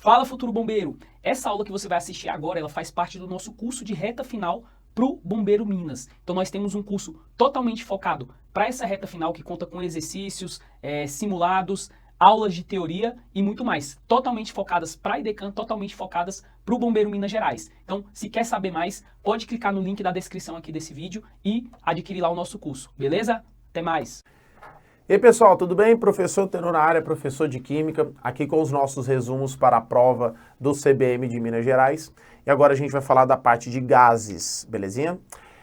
Fala, futuro bombeiro! Essa aula que você vai assistir agora, ela faz parte do nosso curso de reta final para o Bombeiro Minas. Então nós temos um curso totalmente focado para essa reta final que conta com exercícios, simulados, aulas de teoria e muito mais. Totalmente focadas para a IDECAN, totalmente focadas para o Bombeiro Minas Gerais. Então, se quer saber mais, pode clicar no link da descrição aqui desse vídeo e adquirir lá o nosso curso, beleza? Até mais! E aí, pessoal, tudo bem? Professor Tenor na área, professor de Química, aqui com os nossos resumos para a prova do CBM de Minas Gerais. E agora a gente vai falar da parte de gases, belezinha?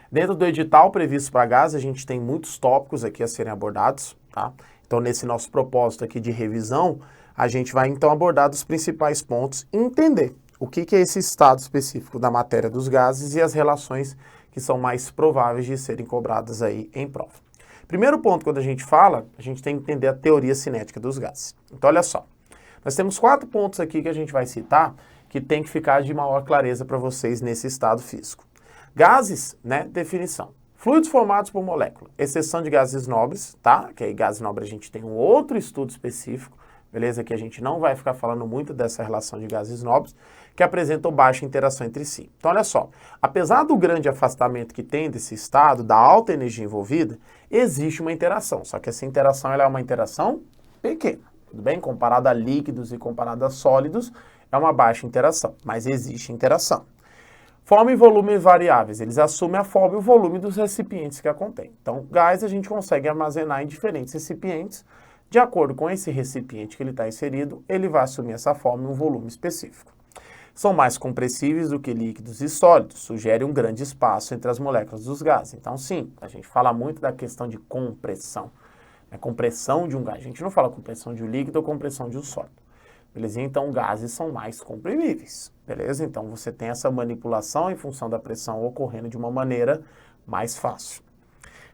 Dentro do edital previsto para gases, a gente tem muitos tópicos aqui a serem abordados, tá? Então, nesse nosso propósito aqui de revisão, a gente vai então abordar os principais pontos e entender o que é esse estado específico da matéria dos gases e as relações que são mais prováveis de serem cobradas aí em prova. Primeiro ponto, quando a gente fala, a gente tem que entender a teoria cinética dos gases. Então, olha só, nós temos 4 pontos aqui que a gente vai citar que tem que ficar de maior clareza para vocês nesse estado físico. Gases, né, definição. Fluidos formados por molécula, exceção de gases nobres, tá? Que aí gases nobres a gente tem um outro estudo específico, beleza? Que a gente não vai ficar falando muito dessa relação de gases nobres, que apresentam baixa interação entre si. Então, olha só, apesar do grande afastamento que tem desse estado, da alta energia envolvida, existe uma interação, só que essa interação ela é uma interação pequena, tudo bem? Comparada a líquidos e comparada a sólidos, é uma baixa interação, mas existe interação. Forma e volume variáveis, eles assumem a forma e o volume dos recipientes que a contém. Então, gás a gente consegue armazenar em diferentes recipientes, de acordo com esse recipiente que ele está inserido, ele vai assumir essa forma e um volume específico. São mais compressíveis do que líquidos e sólidos, sugere um grande espaço entre as moléculas dos gases. Então, sim, a gente fala muito da questão de compressão. A compressão de um gás, a gente não fala compressão de um líquido ou compressão de um sólido. Beleza? Então, gases são mais comprimíveis. Beleza? Então, você tem essa manipulação em função da pressão ocorrendo de uma maneira mais fácil.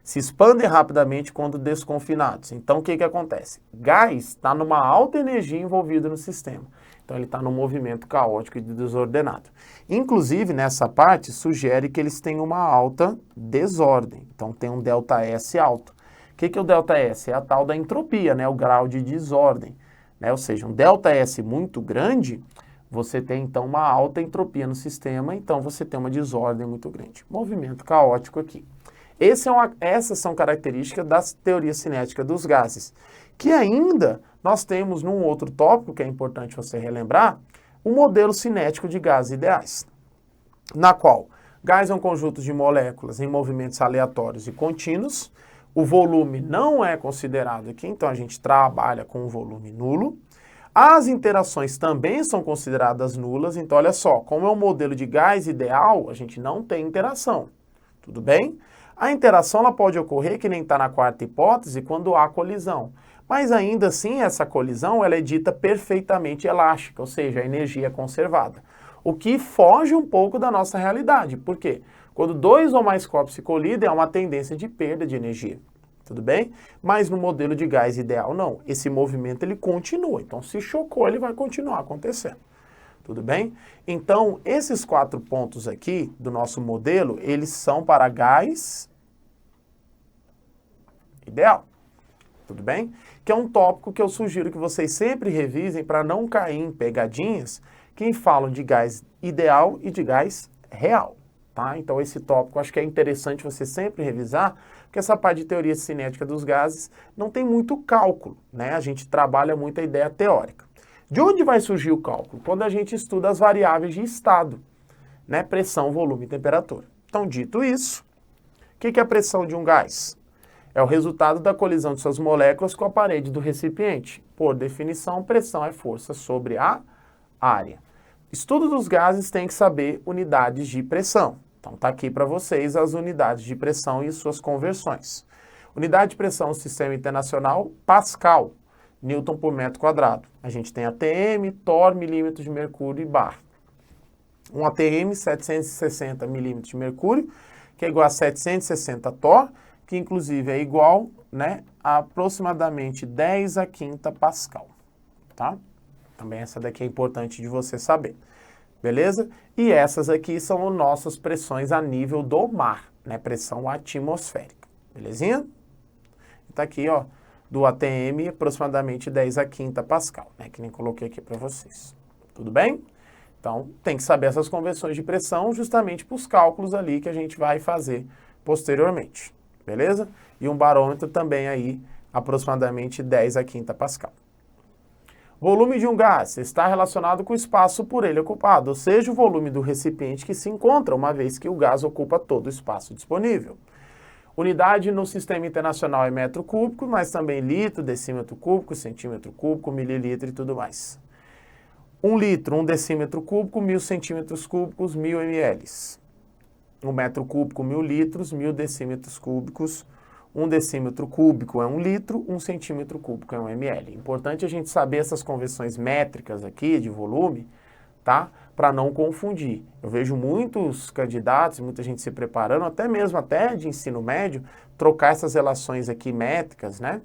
Se expandem rapidamente quando desconfinados. Então, o que acontece? Gás está numa alta energia envolvida no sistema. Então, ele está num movimento caótico e desordenado. Inclusive, nessa parte, sugere que eles têm uma alta desordem. Então, tem um ΔS alto. O que é o ΔS? É a tal da entropia, né? O grau de desordem. Né? Ou seja, um ΔS muito grande, você tem, então, uma alta entropia no sistema. Então, você tem uma desordem muito grande. Movimento caótico aqui. Essas são características da teoria cinética dos gases, que ainda nós temos num outro tópico, que é importante você relembrar, o modelo cinético de gases ideais, na qual gás é um conjunto de moléculas em movimentos aleatórios e contínuos, o volume não é considerado aqui, então a gente trabalha com um volume nulo, as interações também são consideradas nulas, então olha só, como é um modelo de gás ideal, a gente não tem interação, tudo bem? A interação ela pode ocorrer, que nem está na quarta hipótese, quando há colisão. Mas ainda assim, essa colisão ela é dita perfeitamente elástica, ou seja, a energia é conservada. O que foge um pouco da nossa realidade. Por quê? Quando 2 ou mais corpos se colidem, há uma tendência de perda de energia. Tudo bem? Mas no modelo de gás ideal, não. Esse movimento ele continua. Então, se chocou, ele vai continuar acontecendo. Tudo bem? Então, esses 4 pontos aqui do nosso modelo, eles são para gás ideal. Tudo bem? Que é um tópico que eu sugiro que vocês sempre revisem para não cair em pegadinhas que falam de gás ideal e de gás real. Tá? Então, esse tópico acho que é interessante você sempre revisar, porque essa parte de teoria cinética dos gases não tem muito cálculo, né? A gente trabalha muito a ideia teórica. De onde vai surgir o cálculo? Quando a gente estuda as variáveis de estado, né? Pressão, volume e temperatura. Então, dito isso, o que é a pressão de um gás? É o resultado da colisão de suas moléculas com a parede do recipiente. Por definição, pressão é força sobre a área. Estudo dos gases tem que saber unidades de pressão. Então, está aqui para vocês as unidades de pressão e suas conversões. Unidade de pressão no sistema internacional, Pascal. Newton por metro quadrado. A gente tem ATM, torr, milímetros de mercúrio e bar. Um ATM, 760 milímetros de mercúrio, que é igual a 760 torr, que inclusive é igual, né, a aproximadamente 10 a quinta Pascal. Tá? Também essa daqui é importante de você saber. Beleza? E essas aqui são nossas pressões a nível do mar, né? Pressão atmosférica. Belezinha? Tá aqui, ó, do ATM, aproximadamente 10 a quinta Pascal, né? Que nem coloquei aqui para vocês. Tudo bem? Então, tem que saber essas conversões de pressão justamente para os cálculos ali que a gente vai fazer posteriormente, beleza? E um barômetro também aí, aproximadamente 10 a quinta Pascal. Volume de um gás está relacionado com o espaço por ele ocupado, ou seja, o volume do recipiente que se encontra, uma vez que o gás ocupa todo o espaço disponível. Unidade no sistema internacional é metro cúbico, mas também litro, decímetro cúbico, centímetro cúbico, mililitro e tudo mais. 1 litro, 1 decímetro cúbico, 1000 centímetros cúbicos, 1000 ml. 1 metro cúbico, 1000 litros, 1000 decímetros cúbicos. 1 decímetro cúbico é 1 litro, 1 centímetro cúbico é 1 ml. Importante a gente saber essas conversões métricas aqui de volume, tá? Para não confundir. Eu vejo muitos candidatos, muita gente se preparando, até mesmo de ensino médio, trocar essas relações aqui métricas, né?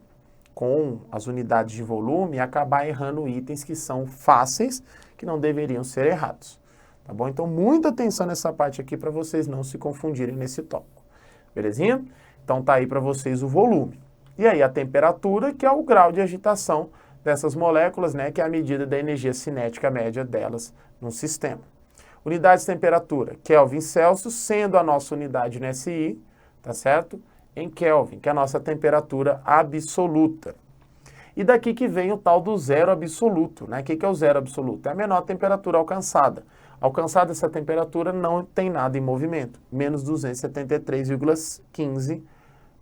Com as unidades de volume e acabar errando itens que são fáceis, que não deveriam ser errados. Tá bom? Então, muita atenção nessa parte aqui para vocês não se confundirem nesse tópico. Belezinha? Então, tá aí para vocês o volume. E aí, a temperatura, que é o grau de agitação dessas moléculas, né? Que é a medida da energia cinética média delas no sistema. Unidade de temperatura, Kelvin Celsius, sendo a nossa unidade no SI, tá certo? Em Kelvin, que é a nossa temperatura absoluta. E daqui que vem o tal do zero absoluto, né? O que é o zero absoluto? É a menor temperatura alcançada. Alcançada essa temperatura, não tem nada em movimento. Menos 273,15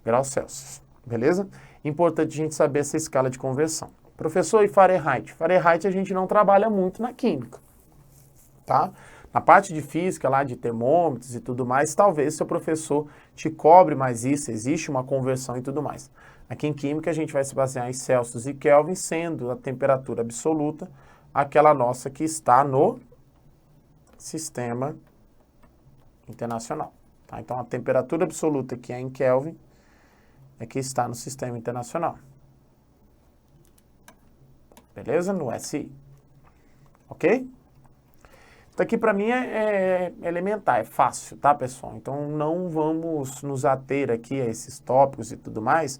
graus Celsius. Beleza? Importante a gente saber essa escala de conversão. Professor, e Fahrenheit? Fahrenheit a gente não trabalha muito na química, tá? Na parte de física, lá de termômetros e tudo mais, talvez seu professor te cobre mais isso, existe uma conversão e tudo mais. Aqui em química a gente vai se basear em Celsius e Kelvin, sendo a temperatura absoluta aquela nossa que está no sistema internacional. Tá? Então a temperatura absoluta que é em Kelvin é que está no sistema internacional. Beleza? No SI. Ok? Isso aqui para mim é elementar, é fácil, tá, pessoal? Então não vamos nos ater aqui a esses tópicos e tudo mais,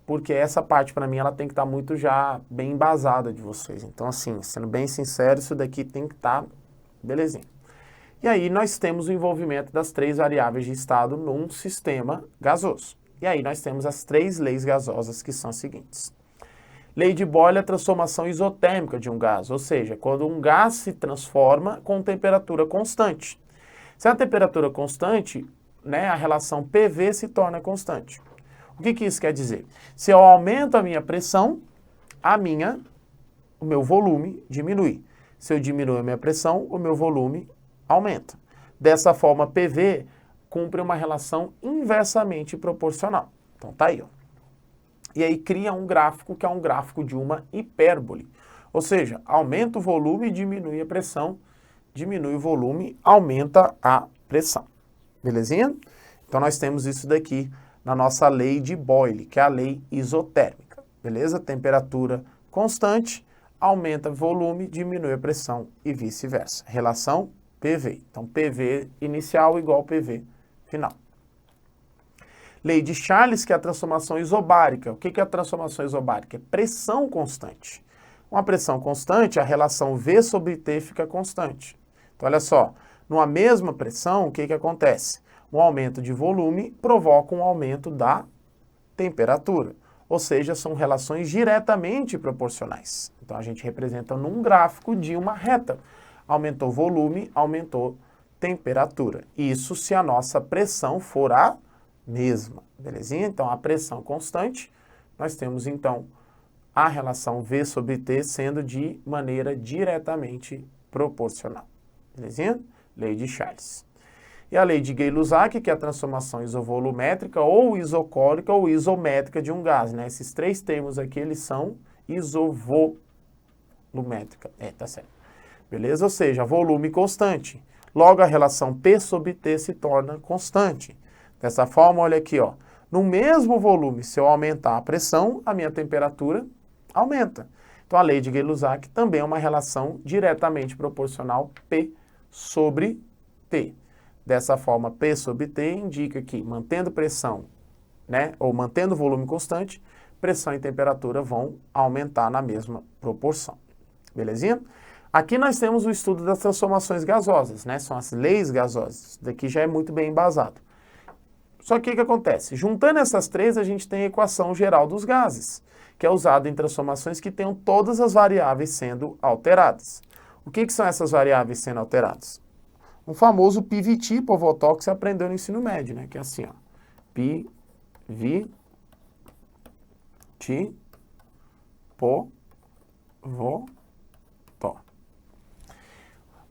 porque essa parte para mim ela tem que estar muito já bem embasada de vocês. Então assim, sendo bem sincero, isso daqui tem que estar belezinha. E aí nós temos o envolvimento das 3 variáveis de estado num sistema gasoso. E aí nós temos as 3 leis gasosas que são as seguintes. Lei de Boyle é a transformação isotérmica de um gás, ou seja, quando um gás se transforma com temperatura constante. Se a temperatura constante, né, a relação PV se torna constante. O que isso quer dizer? Se eu aumento a minha pressão, o meu volume diminui. Se eu diminuo a minha pressão, o meu volume aumenta. Dessa forma, PV cumpre uma relação inversamente proporcional. Então tá aí, ó. E aí cria um gráfico que é um gráfico de uma hipérbole. Ou seja, aumenta o volume e diminui a pressão, diminui o volume, aumenta a pressão. Belezinha? Então nós temos isso daqui na nossa lei de Boyle, que é a lei isotérmica. Beleza? Temperatura constante, aumenta o volume, diminui a pressão e vice-versa. Relação PV. Então PV inicial igual PV final. Lei de Charles, que é a transformação isobárica. O que é a transformação isobárica? É pressão constante. Uma pressão constante, a relação V sobre T fica constante. Então, olha só, numa mesma pressão, o que acontece? Um aumento de volume provoca um aumento da temperatura. Ou seja, são relações diretamente proporcionais. Então, a gente representa num gráfico de uma reta. Aumentou volume, aumentou temperatura. Isso se a nossa pressão for a mesma, belezinha? Então, a pressão constante, nós temos, então, a relação V sobre T sendo de maneira diretamente proporcional, belezinha? Lei de Charles. E a lei de Gay-Lussac, que é a transformação isovolumétrica ou isocólica ou isométrica de um gás, né? Esses 3 termos aqui, eles são isovolumétrica. Tá certo. Beleza? Ou seja, volume constante. Logo, a relação P sobre T se torna constante. Dessa forma, olha aqui, ó, no mesmo volume, se eu aumentar a pressão, a minha temperatura aumenta. Então, a lei de Gay-Lussac também é uma relação diretamente proporcional P sobre T. Dessa forma, P sobre T indica que, mantendo pressão, né, ou mantendo volume constante, pressão e temperatura vão aumentar na mesma proporção. Belezinha? Aqui nós temos o estudo das transformações gasosas, né? São as leis gasosas. Daqui já é muito bem embasado. Só que o que acontece? Juntando essas três, a gente tem a equação geral dos gases, que é usada em transformações que tenham todas as variáveis sendo alteradas. O que são essas variáveis sendo alteradas? Um famoso PVT, Povotó, que você aprendeu no ensino médio, né? Que é assim, ó. PVT, Povotó.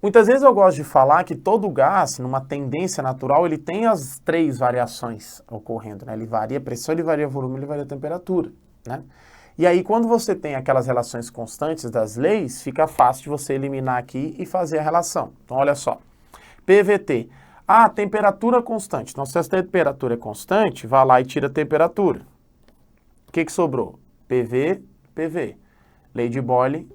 Muitas vezes eu gosto de falar que todo gás, numa tendência natural, ele tem as três variações ocorrendo, né? Ele varia a pressão, ele varia o volume, ele varia a temperatura, né? E aí, quando você tem aquelas relações constantes das leis, fica fácil de você eliminar aqui e fazer a relação. Então, olha só. PVT. Ah, temperatura constante. Então, se a temperatura é constante, vá lá e tira a temperatura. O que sobrou? PV, PV. Lei de Boyle,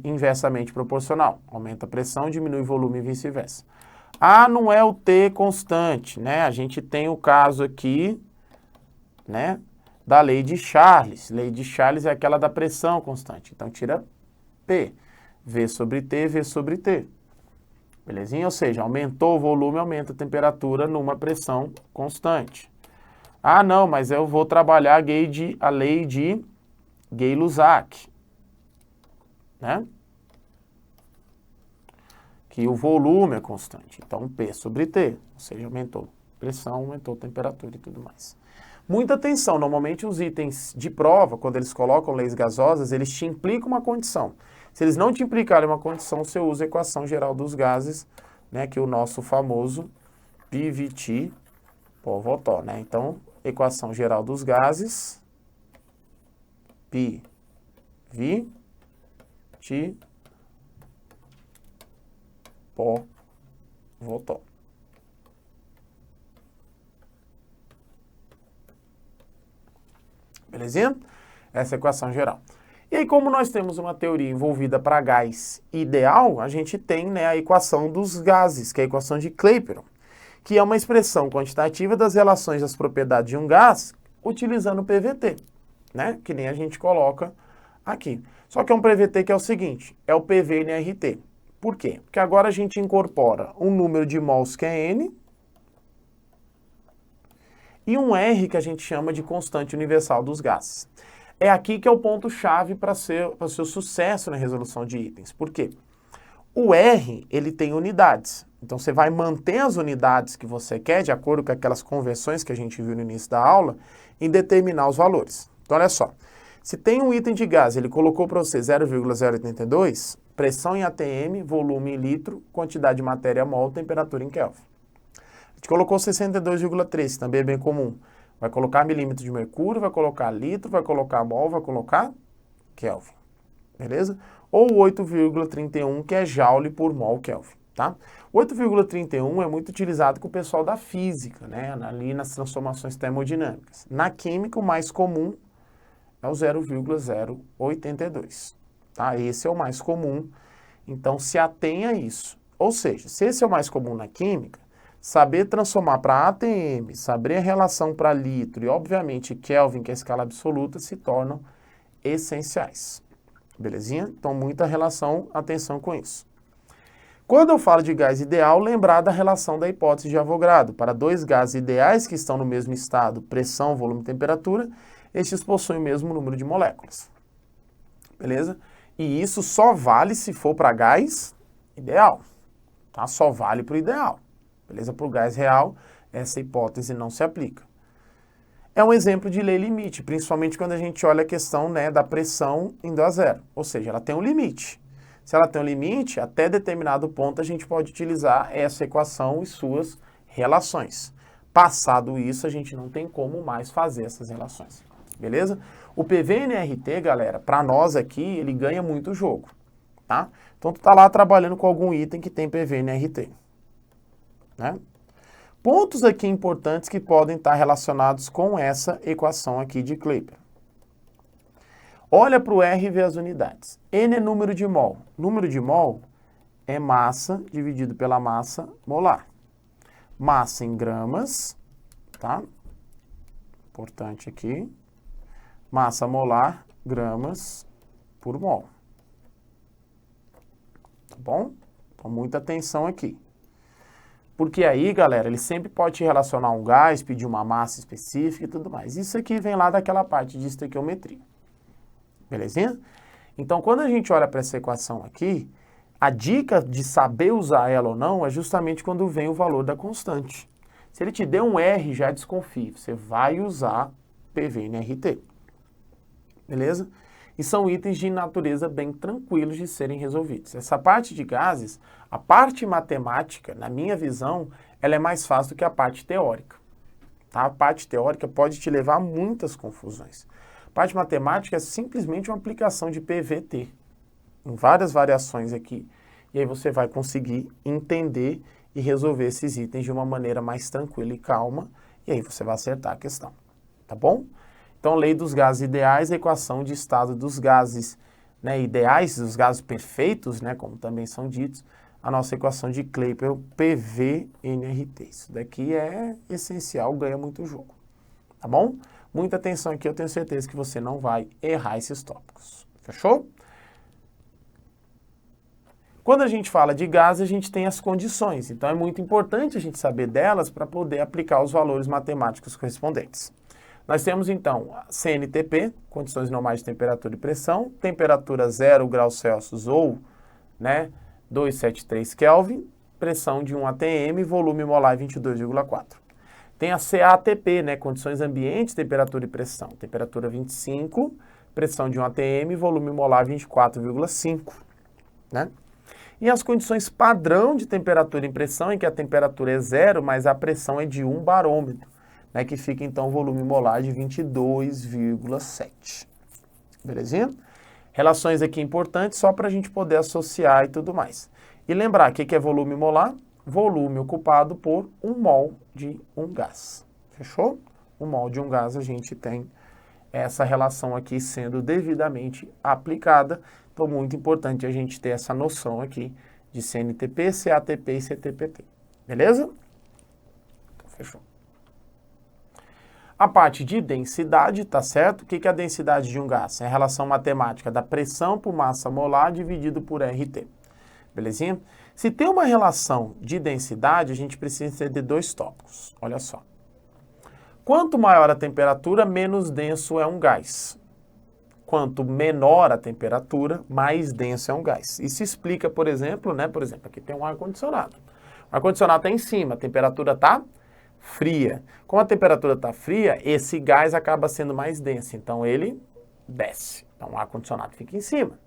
inversamente proporcional. Aumenta a pressão, diminui o volume e vice-versa. Ah, não é o T constante, né? A gente tem o caso aqui, né, da lei de Charles. Lei de Charles é aquela da pressão constante. Então, tira P. V sobre T, V sobre T. Belezinha? Ou seja, aumentou o volume, aumenta a temperatura numa pressão constante. Ah, não, mas eu vou trabalhar a lei de Gay-Lussac, né? Que o volume é constante. Então, P sobre T, ou seja, aumentou a pressão, aumentou a temperatura e tudo mais. Muita atenção, normalmente os itens de prova, quando eles colocam leis gasosas, eles te implicam uma condição. Se eles não te implicarem uma condição, você usa a equação geral dos gases, né, que é o nosso famoso PVT, Povotó, né? Então, equação geral dos gases, PVT, Povotó. Belezinha? Essa é a equação geral. E aí, como nós temos uma teoria envolvida para gás ideal, a gente tem, né, a equação dos gases, que é a equação de Clapeyron, que é uma expressão quantitativa das relações das propriedades de um gás utilizando o PVT, né? Que nem a gente coloca aqui. Só que é um PVT que é o seguinte, é o PV/NRT. Por quê? Porque agora a gente incorpora um número de mols que é N e um R que a gente chama de constante universal dos gases. É aqui que é o ponto-chave para o seu sucesso na resolução de itens. Por quê? O R, ele tem unidades. Então, você vai manter as unidades que você quer, de acordo com aquelas conversões que a gente viu no início da aula, em determinar os valores. Então, olha só. Se tem um item de gás, ele colocou para você 0,082, pressão em atm, volume em litro, quantidade de matéria mol, temperatura em Kelvin. A gente colocou 62,3, também é bem comum. Vai colocar milímetro de mercúrio, vai colocar litro, vai colocar mol, vai colocar Kelvin. Beleza? Ou 8,31, que é joule por mol Kelvin, tá? 8,31 é muito utilizado com o pessoal da física, né? Ali nas transformações termodinâmicas. Na química, o mais comum é o 0,082, tá? Esse é o mais comum, então se atenha a isso. Ou seja, se esse é o mais comum na química, saber transformar para ATM, saber a relação para litro e, obviamente, Kelvin, que é a escala absoluta, se tornam essenciais. Belezinha? Então, muita relação, atenção com isso. Quando eu falo de gás ideal, lembrar da relação da hipótese de Avogadro. Para dois gases ideais que estão no mesmo estado, pressão, volume e temperatura, estes possuem o mesmo número de moléculas. Beleza? E isso só vale se for para gás ideal. Tá? Só vale para o ideal. Beleza? Para o gás real, essa hipótese não se aplica. É um exemplo de lei limite, principalmente quando a gente olha a questão, né, da pressão indo a zero. Ou seja, ela tem um limite. Se ela tem um limite, até determinado ponto a gente pode utilizar essa equação e suas relações. Passado isso, a gente não tem como mais fazer essas relações. Beleza? O PV/NRT, galera, para nós aqui, ele ganha muito jogo. Tá? Então, tu tá lá trabalhando com algum item que tem PV/NRT. Né? Pontos aqui importantes que podem estar relacionados com essa equação aqui de Clapeyron. Olha para o R e vê as unidades. N é número de mol. Número de mol é massa dividido pela massa molar. Massa em gramas, tá? Importante aqui. Massa molar, gramas por mol. bom? Então, muita atenção aqui. Porque aí, galera, ele sempre pode te relacionar um gás, pedir uma massa específica e tudo mais. Isso aqui vem lá daquela parte de estequiometria. Belezinha? Então, quando a gente olha para essa equação aqui, a dica de saber usar ela ou não é justamente quando vem o valor da constante. Se ele te der um R, já desconfie. Você vai usar PV/NRT. Beleza? E são itens de natureza bem tranquilos de serem resolvidos. Essa parte de gases, a parte matemática, na minha visão, ela é mais fácil do que a parte teórica. Tá? A parte teórica pode te levar a muitas confusões. A parte matemática é simplesmente uma aplicação de PVT, em várias variações aqui. E aí você vai conseguir entender e resolver esses itens de uma maneira mais tranquila e calma, e aí você vai acertar a questão. Tá bom? Então, lei dos gases ideais, a equação de estado dos gases, né, ideais, dos gases perfeitos, né, como também são ditos, a nossa equação de Kleipel, PV/NRT. Isso daqui é essencial, ganha muito jogo. Tá bom? Muita atenção aqui, eu tenho certeza que você não vai errar esses tópicos. Fechou? Quando a gente fala de gás, a gente tem as condições. Então, é muito importante a gente saber delas para poder aplicar os valores matemáticos correspondentes. Nós temos, então, CNTP, condições normais de temperatura e pressão, temperatura 0 graus Celsius ou, né, 273 Kelvin, pressão de 1 atm, volume molar 22,4. Tem a CATP, né, condições ambiente, temperatura e pressão, temperatura 25, pressão de 1 atm, volume molar 24,5, né? E as condições padrão de temperatura e pressão, em que a temperatura é 0, mas a pressão é de 1 barômetro. Né, que fica, então, volume molar de 22,7. Belezinha? Relações aqui importantes, só para a gente poder associar e tudo mais. E lembrar, o que é volume molar? Volume ocupado por 1 mol de um gás. Fechou? 1 mol de um gás, a gente tem essa relação aqui sendo devidamente aplicada. Então, muito importante a gente ter essa noção aqui de CNTP, CATP e CTPT. Beleza? Então, fechou. A parte de densidade, tá certo? O que é a densidade de um gás? É a relação matemática da pressão por massa molar dividido por RT. Belezinha? Se tem uma relação de densidade, a gente precisa de 2 tópicos. Olha só. Quanto maior a temperatura, menos denso é um gás. Quanto menor a temperatura, mais denso é um gás. Isso explica, por exemplo, né? Por exemplo, aqui tem um ar-condicionado. O ar-condicionado está em cima, a temperatura está fria. Como a temperatura está fria, esse gás acaba sendo mais denso, então ele desce. Então o ar-condicionado fica em cima.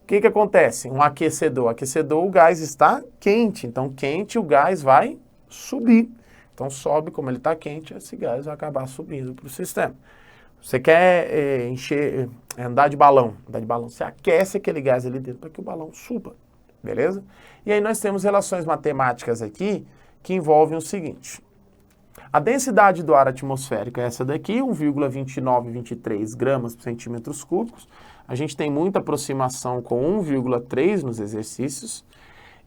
O que acontece? Um aquecedor. O gás está quente, então quente o gás vai subir. Então sobe, como ele está quente, esse gás vai acabar subindo para o sistema. Você quer andar de balão, você aquece aquele gás ali dentro para que o balão suba, beleza? E aí nós temos relações matemáticas aqui que envolvem o seguinte. A densidade do ar atmosférico é essa daqui, 1,2923 gramas por centímetros cúbicos. A gente tem muita aproximação com 1,3 nos exercícios.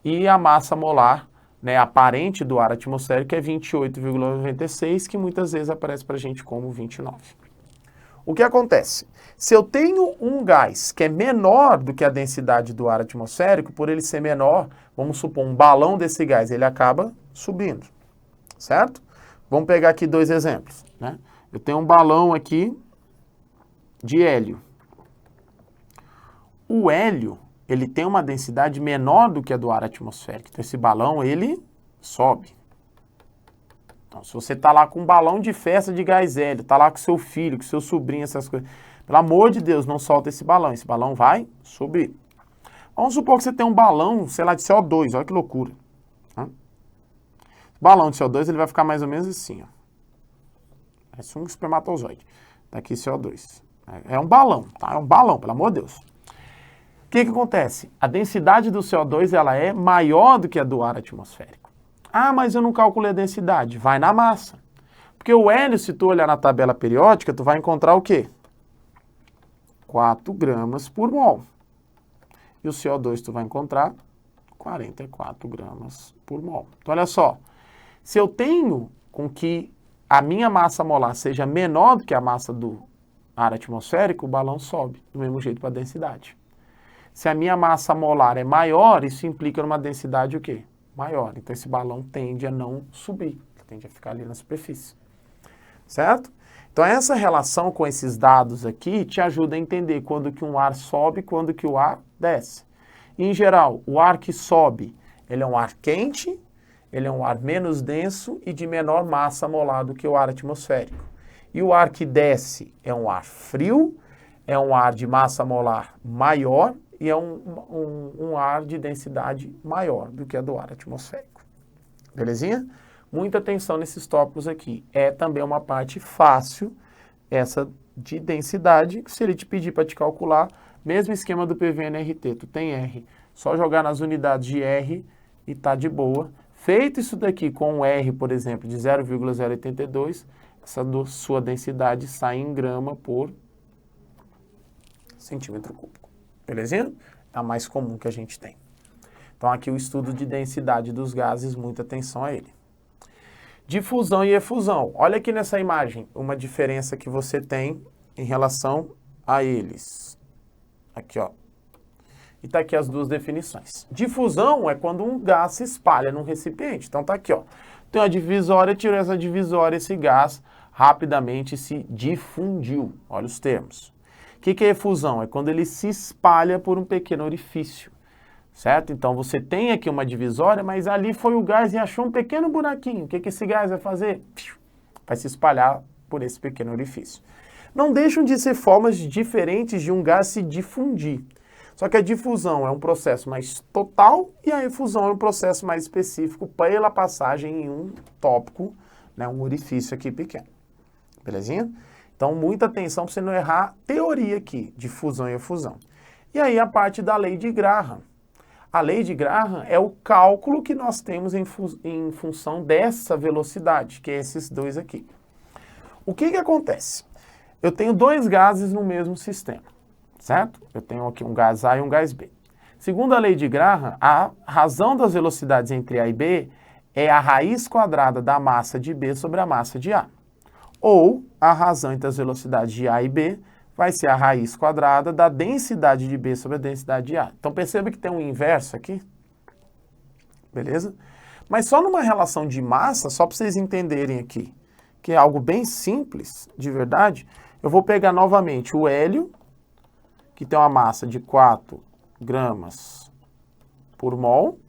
E a massa molar, né, aparente do ar atmosférico é 28,96, que muitas vezes aparece para a gente como 29. O que acontece? Se eu tenho um gás que é menor do que a densidade do ar atmosférico, por ele ser menor, vamos supor, um balão desse gás, ele acaba subindo, certo? Vamos pegar aqui 2 exemplos, né? Eu tenho um balão aqui de hélio. O hélio, ele tem uma densidade menor do que a do ar atmosférico. Então, esse balão, ele sobe. Então, se você está lá com um balão de festa de gás hélio, está lá com seu filho, com seu sobrinho, essas coisas, pelo amor de Deus, não solta esse balão vai subir. Vamos supor que você tem um balão, sei lá, de CO2, olha que loucura. O balão de CO2, ele vai ficar mais ou menos assim, ó. Parece um espermatozoide. Tá aqui CO2. É um balão, tá? É um balão, pelo amor de Deus. O que acontece? A densidade do CO2, ela é maior do que a do ar atmosférico. Ah, mas eu não calculei a densidade. Vai na massa. Porque o hélio, se tu olhar na tabela periódica, tu vai encontrar o quê? 4 gramas por mol. E o CO2 tu vai encontrar 44 gramas por mol. Então, olha só. Se eu tenho com que a minha massa molar seja menor do que a massa do ar atmosférico, o balão sobe do mesmo jeito para a densidade. Se a minha massa molar é maior, isso implica numa densidade o quê? Maior. Então esse balão tende a não subir, tende a ficar ali na superfície. Certo? Então essa relação com esses dados aqui te ajuda a entender quando que um ar sobe e quando que o ar desce. E, em geral, o ar que sobe, ele é um ar quente, ele é um ar menos denso e de menor massa molar do que o ar atmosférico. E o ar que desce é um ar frio, é um ar de massa molar maior e é um ar de densidade maior do que a do ar atmosférico. Belezinha? Muita atenção nesses tópicos aqui. É também uma parte fácil, essa de densidade, que se ele te pedir para te calcular, mesmo esquema do PV/NRT, tu tem R, só jogar nas unidades de R e tá de boa. Feito isso daqui com um R, por exemplo, de 0,082, essa sua densidade sai em grama por centímetro cúbico. Belezinha? É a mais comum que a gente tem. Então aqui o estudo de densidade dos gases, muita atenção a ele. Difusão e efusão. Olha aqui nessa imagem uma diferença que você tem em relação a eles. Aqui, ó. E tá aqui as duas definições. Difusão é quando um gás se espalha num recipiente. Então tá aqui, ó. Tem uma divisória, tirou essa divisória, esse gás rapidamente se difundiu. Olha os termos. O que é efusão? É quando ele se espalha por um pequeno orifício. Certo? Então você tem aqui uma divisória, mas ali foi o gás e achou um pequeno buraquinho. O que esse gás vai fazer? Vai se espalhar por esse pequeno orifício. Não deixam de ser formas diferentes de um gás se difundir. Só que a difusão é um processo mais total e a efusão é um processo mais específico pela passagem em um tópico, né, um orifício aqui pequeno. Belezinha? Então, muita atenção para você não errar teoria aqui, difusão e efusão. E aí a parte da lei de Graham. A lei de Graham é o cálculo que nós temos em função dessa velocidade, que é esses dois aqui. O que acontece? Eu tenho dois gases no mesmo sistema, certo? Eu tenho aqui um gás A e um gás B. Segundo a lei de Graham, a razão das velocidades entre A e B é a raiz quadrada da massa de B sobre a massa de A. Ou a razão entre as velocidades de A e B vai ser a raiz quadrada da densidade de B sobre a densidade de A. Então perceba que tem um inverso aqui, beleza? Mas só numa relação de massa, só para vocês entenderem aqui, que é algo bem simples, de verdade, eu vou pegar novamente o hélio, que tem uma massa de 4 gramas por mol,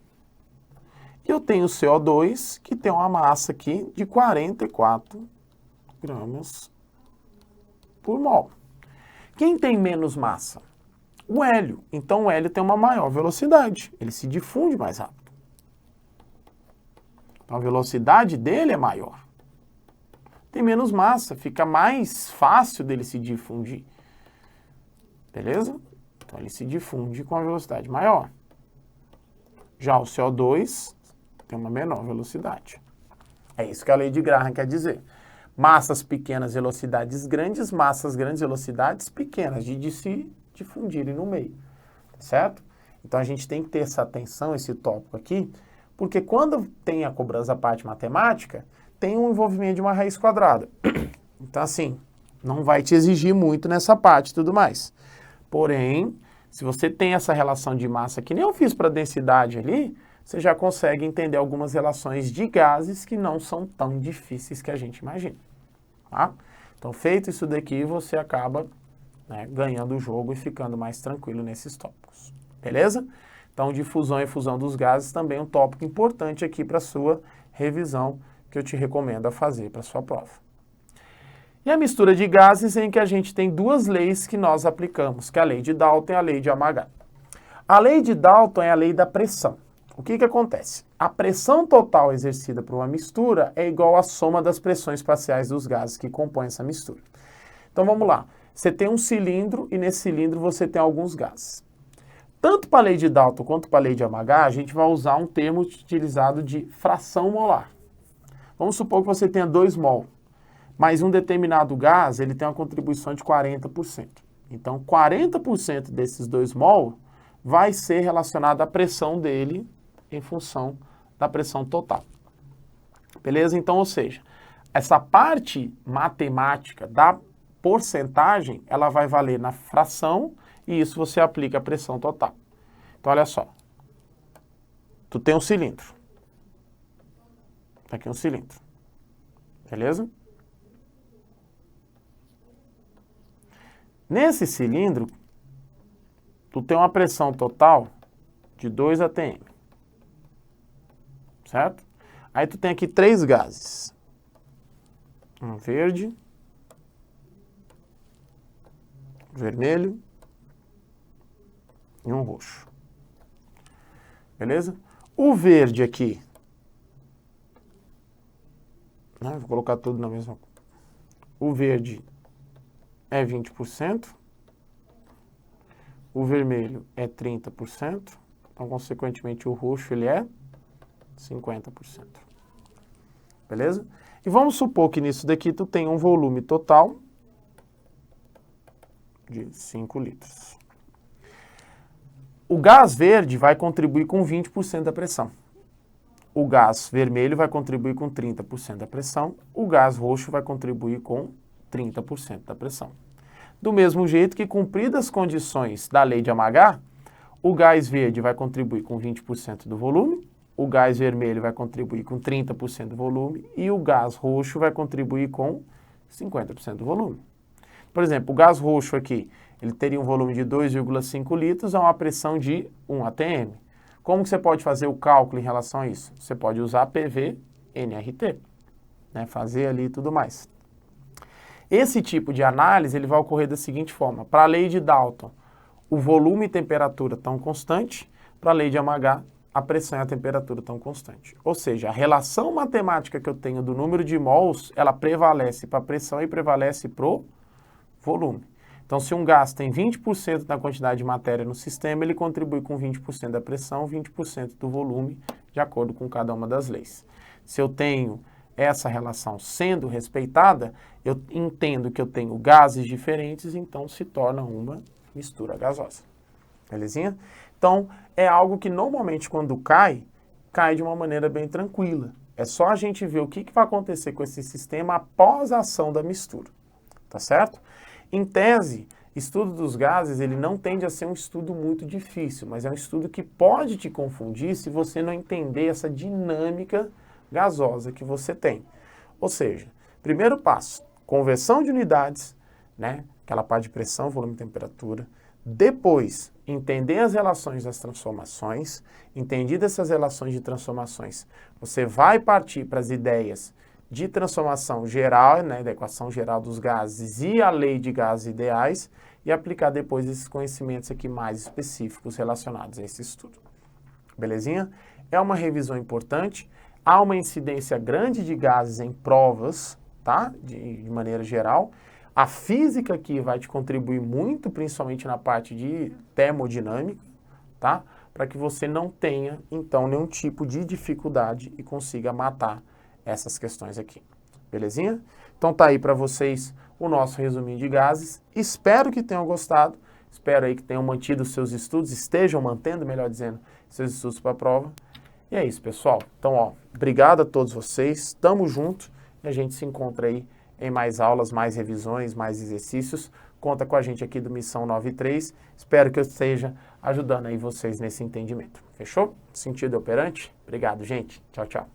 e eu tenho o CO2, que tem uma massa aqui de 44 gramas por mol. Quem tem menos massa? O hélio. Então o hélio tem uma maior velocidade, ele se difunde mais rápido. Então a velocidade dele é maior. Tem menos massa, fica mais fácil dele se difundir. Beleza? Então ele se difunde com a velocidade maior. Já o CO2 tem uma menor velocidade. É isso que a lei de Graham quer dizer. Massas pequenas, velocidades grandes, massas grandes, velocidades pequenas, de se difundirem no meio, certo? Então a gente tem que ter essa atenção, esse tópico aqui, porque quando tem a cobrança da parte matemática, tem um envolvimento de uma raiz quadrada. Então assim, não vai te exigir muito nessa parte e tudo mais. Porém, se você tem essa relação de massa, que nem eu fiz para densidade ali, você já consegue entender algumas relações de gases que não são tão difíceis que a gente imagina. Tá? Então, feito isso daqui, você acaba, né, ganhando o jogo e ficando mais tranquilo nesses tópicos. Beleza? Então, difusão e efusão dos gases também é um tópico importante aqui para a sua revisão, que eu te recomendo a fazer para a sua prova. E a mistura de gases em que a gente tem duas leis que nós aplicamos, que é a lei de Dalton e a lei de Amagat. A lei de Dalton é a lei da pressão. O que acontece? A pressão total exercida por uma mistura é igual à soma das pressões parciais dos gases que compõem essa mistura. Então vamos lá. Você tem um cilindro e nesse cilindro você tem alguns gases. Tanto para a lei de Dalton quanto para a lei de Amagat, a gente vai usar um termo utilizado de fração molar. Vamos supor que você tenha 2 mol, mas um determinado gás ele tem uma contribuição de 40%. Então 40% desses 2 mol vai ser relacionado à pressão dele em função da pressão total. Beleza? Então, ou seja, essa parte matemática da porcentagem, ela vai valer na fração e isso você aplica a pressão total. Então, olha só. Tu tem um cilindro. Tá aqui um cilindro. Beleza? Nesse cilindro, tu tem uma pressão total de 2 atm. Certo? Aí tu tem aqui 3 gases. Um verde, vermelho e um roxo. Beleza? O verde aqui, né, vou colocar tudo na mesma. O verde é 20%, o vermelho é 30%, então, consequentemente, o roxo ele é 50%. Beleza? E vamos supor que nisso daqui tu tem um volume total de 5 litros. O gás verde vai contribuir com 20% da pressão. O gás vermelho vai contribuir com 30% da pressão. O gás roxo vai contribuir com 30% da pressão. Do mesmo jeito que, cumpridas as condições da lei de Amagá, o gás verde vai contribuir com 20% do volume, o gás vermelho vai contribuir com 30% do volume e o gás roxo vai contribuir com 50% do volume. Por exemplo, o gás roxo aqui, ele teria um volume de 2,5 litros a uma pressão de 1 atm. Como que você pode fazer o cálculo em relação a isso? Você pode usar PV, NRT, né? Fazer ali e tudo mais. Esse tipo de análise ele vai ocorrer da seguinte forma. Para a lei de Dalton, o volume e temperatura estão constantes. Para a lei de Amagá, a pressão e a temperatura estão constantes. Ou seja, a relação matemática que eu tenho do número de mols, ela prevalece para a pressão e prevalece para o volume. Então, se um gás tem 20% da quantidade de matéria no sistema, ele contribui com 20% da pressão, 20% do volume, de acordo com cada uma das leis. Se eu tenho essa relação sendo respeitada, eu entendo que eu tenho gases diferentes, então se torna uma mistura gasosa. Belezinha? Então, é algo que normalmente quando cai de uma maneira bem tranquila. É só a gente ver o que vai acontecer com esse sistema após a ação da mistura. Tá certo? Em tese, estudo dos gases, ele não tende a ser um estudo muito difícil, mas é um estudo que pode te confundir se você não entender essa dinâmica gasosa que você tem. Ou seja, primeiro passo, conversão de unidades, né? Aquela parte de pressão, volume e temperatura. Depois, entender as relações das transformações. Entendidas essas relações de transformações, você vai partir para as ideias de transformação geral, né, da equação geral dos gases e a lei de gases ideais, e aplicar depois esses conhecimentos aqui mais específicos relacionados a esse estudo. Belezinha? É uma revisão importante, há uma incidência grande de gases em provas, tá? De maneira geral. A física aqui vai te contribuir muito, principalmente na parte de termodinâmica, tá? Para que você não tenha, então, nenhum tipo de dificuldade e consiga matar essas questões aqui. Belezinha? Então tá aí para vocês o nosso resuminho de gases. Espero que tenham gostado. Espero aí que tenham mantido os seus estudos, estejam mantendo, melhor dizendo, seus estudos para a prova. E é isso, pessoal. Então, ó, obrigado a todos vocês. Tamo junto e a gente se encontra aí em mais aulas, mais revisões, mais exercícios. Conta com a gente aqui do Missão 93. Espero que eu esteja ajudando aí vocês nesse entendimento. Fechou? Sentido operante? Obrigado, gente. Tchau, tchau.